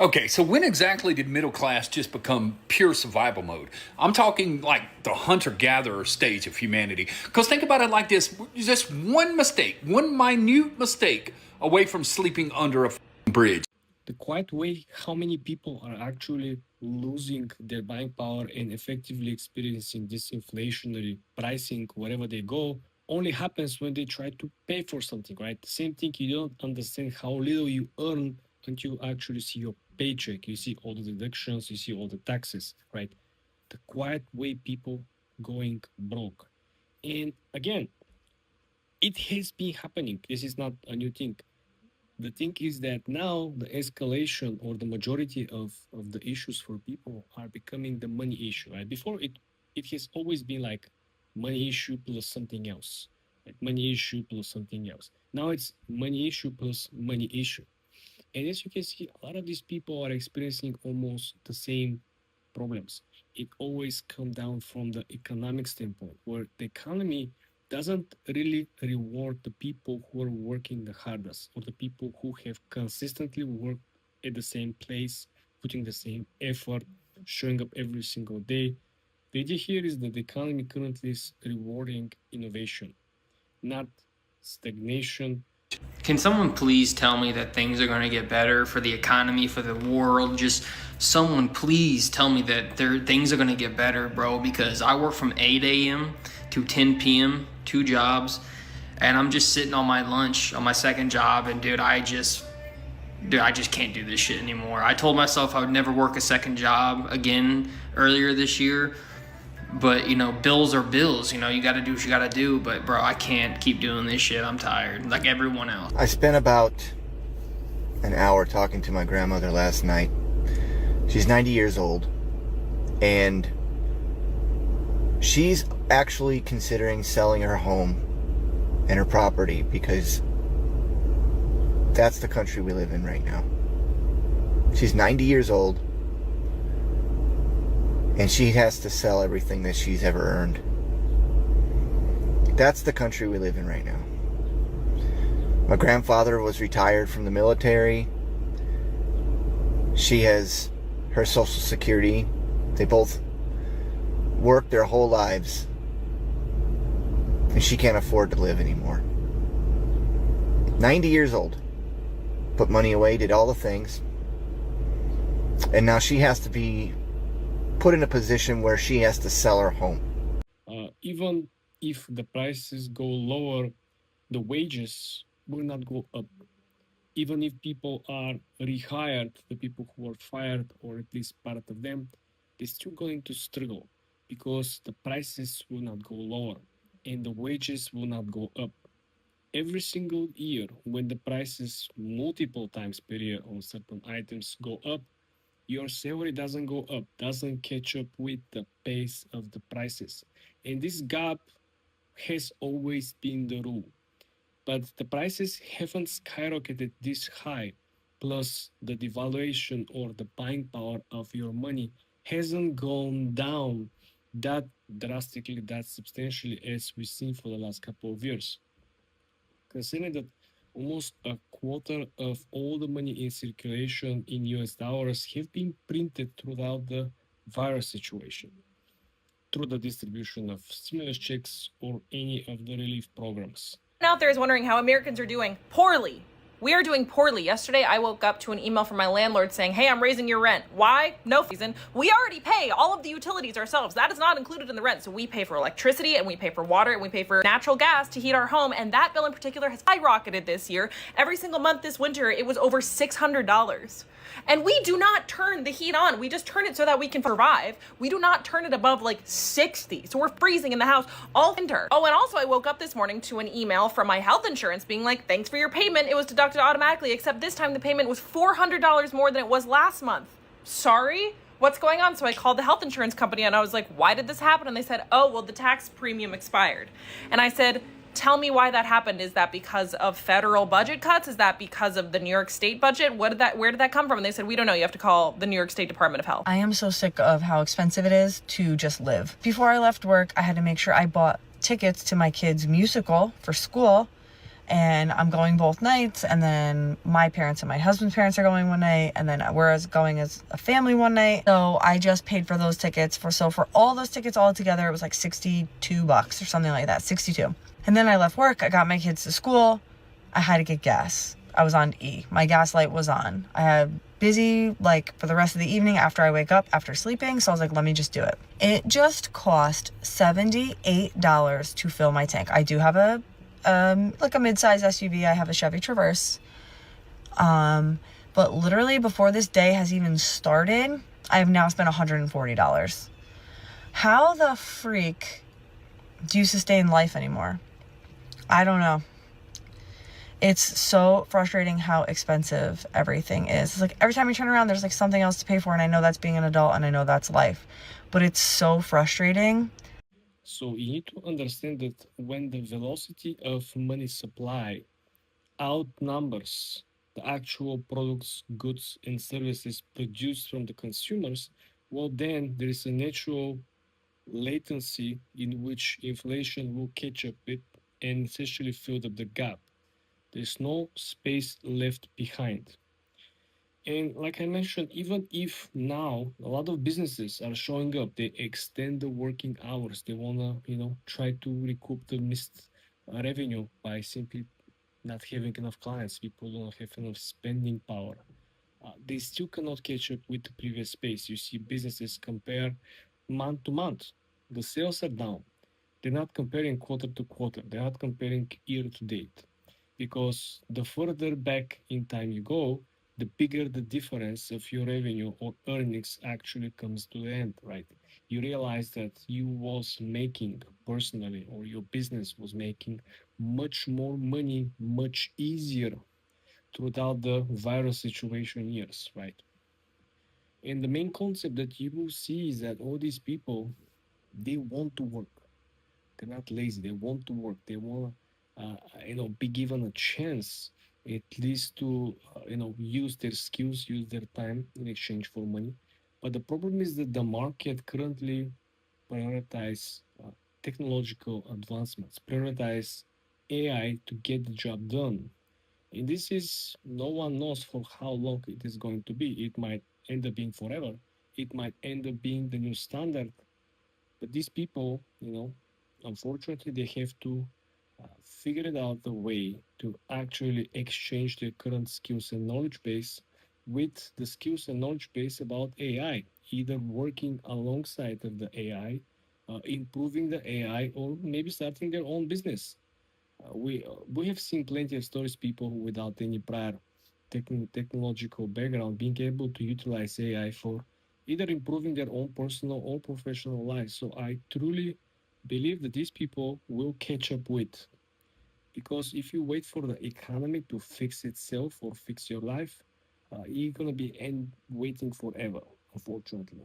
Okay, so when exactly did middle class just become pure survival mode? I'm talking like the hunter-gatherer stage of humanity. Because think about it like this, just one mistake, one minute mistake away from sleeping under a bridge. The quiet way how many people are actually losing their buying power and effectively experiencing this inflationary pricing wherever they go only happens when they try to pay for something, right? The same thing, you don't understand how little you earn until you actually see your paycheck. You see all the deductions, you see all the taxes, right? The quiet way people going broke. And again, it has been happening. This is not a new thing. The thing is that now the escalation or the majority of the issues for people are becoming the money issue, right? Before it has always been like money issue plus something else, like money issue plus something else. Now it's money issue plus money issue. And as you can see, a lot of these people are experiencing almost the same problems. It always comes down from the economic standpoint, where the economy doesn't really reward the people who are working the hardest or the people who have consistently worked at the same place, putting the same effort, showing up every single day. The idea here is that the economy currently is rewarding innovation, not stagnation. Can someone please tell me that things are going to get better for the economy, for the world? Just someone please tell me that things are going to get better, bro, because I work from 8 a.m. to 10 p.m., 2 jobs, and I'm just sitting on my lunch on my second job, and I just can't do this shit anymore. I told myself I would never work a second job again earlier this year, but bills are bills. You got to do what you got to do. But bro, I can't keep doing this shit. I'm tired, like everyone else. I spent about an hour talking to my grandmother last night. She's 90 years old, and she's actually considering selling her home and her property because that's the country we live in right now. She's 90 years old, and she has to sell everything that she's ever earned. That's the country we live in right now. My grandfather was retired from the military. She has her Social Security. They both worked their whole lives, and she can't afford to live anymore. 90 years old. Put money away, did all the things, and now she has to be put in a position where she has to sell her home. Even if the prices go lower, the wages will not go up. Even if people are rehired, the people who are fired, or at least part of them, they're still going to struggle because the prices will not go lower and the wages will not go up. Every single year, when the prices multiple times per year on certain items go up, your salary doesn't go up, doesn't catch up with the pace of the prices. And this gap has always been the rule. But the prices haven't skyrocketed this high, plus the devaluation or the buying power of your money hasn't gone down that drastically, that substantially as we've seen for the last couple of years. Considering that almost a quarter of all the money in circulation in US dollars have been printed throughout the virus situation, through the distribution of stimulus checks or any of the relief programs. Out there is wondering how Americans are doing poorly. We are doing poorly. Yesterday, I woke up to an email from my landlord saying, hey, I'm raising your rent. Why? No reason. We already pay all of the utilities ourselves. That is not included in the rent. So we pay for electricity and we pay for water and we pay for natural gas to heat our home. And that bill in particular has skyrocketed this year. Every single month this winter, it was over $600. And we do not turn the heat on. We just turn it so that we can survive. We do not turn it above like 60. So we're freezing in the house all winter. Oh, and also I woke up this morning to an email from my health insurance being like, thanks for your payment. It was deducted automatically, except this time the payment was $400 more than it was last month. Sorry? What's going on? So I called the health insurance company and I was like, why did this happen? And they said, oh, well, the tax premium expired. And I said, tell me why that happened. Is that because of federal budget cuts? Is that because of the New York State budget? Where did that come from? And they said, we don't know. You have to call the New York State Department of Health. I am so sick of how expensive it is to just live. Before I left work, I had to make sure I bought tickets to my kids' musical for school. and I'm going both nights, and then my parents and my husband's parents are going one night, and then we're going as a family one night. So I just paid for those tickets for all those tickets all together, it was like $62 or something like that, 62. And then I left work, I got my kids to school, I had to get gas. I was on E. My gas light was on. I had busy like for the rest of the evening after I wake up after sleeping, so I was like, let me just do it. It just cost $78 to fill my tank. I do have a like a mid-size SUV. I have a Chevy Traverse. But literally before this day has even started, I have now spent $140. How the freak do you sustain life anymore? I don't know. It's so frustrating how expensive everything is. It's like every time you turn around, there's like something else to pay for, and I know that's being an adult, and I know that's life. But it's so frustrating. So you need to understand that when the velocity of money supply outnumbers the actual products, goods, and services produced from the consumers, well, then there is a natural latency in which inflation will catch up with and essentially fill up the gap. There's no space left behind. And like I mentioned, even if now a lot of businesses are showing up, they extend the working hours. They wanna, try to recoup the missed revenue by simply not having enough clients. People don't have enough spending power. They still cannot catch up with the previous pace. You see businesses compare month to month. The sales are down. They're not comparing quarter to quarter. They're not comparing year to date. Because the further back in time you go, the bigger the difference of your revenue or earnings actually comes to the end, right? You realize that you was making personally, or your business was making much more money, much easier throughout the virus situation years, right? And the main concept that you will see is that all these people, they want to work. They're not lazy. They want to work. They want to, be given a chance at least to, use their skills, use their time in exchange for money. But the problem is that the market currently prioritize technological advancements, prioritize AI to get the job done. And this is, no one knows for how long it is going to be. It might end up being forever. It might end up being the new standard. But these people, unfortunately, they have to figure it out the way to actually exchange their current skills and knowledge base with the skills and knowledge base about AI, either working alongside of the AI, improving the AI, or maybe starting their own business. We have seen plenty of stories, people who without any prior technological background being able to utilize AI for either improving their own personal or professional lives. So I truly believe that these people will catch up with, because if you wait for the economy to fix itself or fix your life, you're gonna be waiting forever, unfortunately.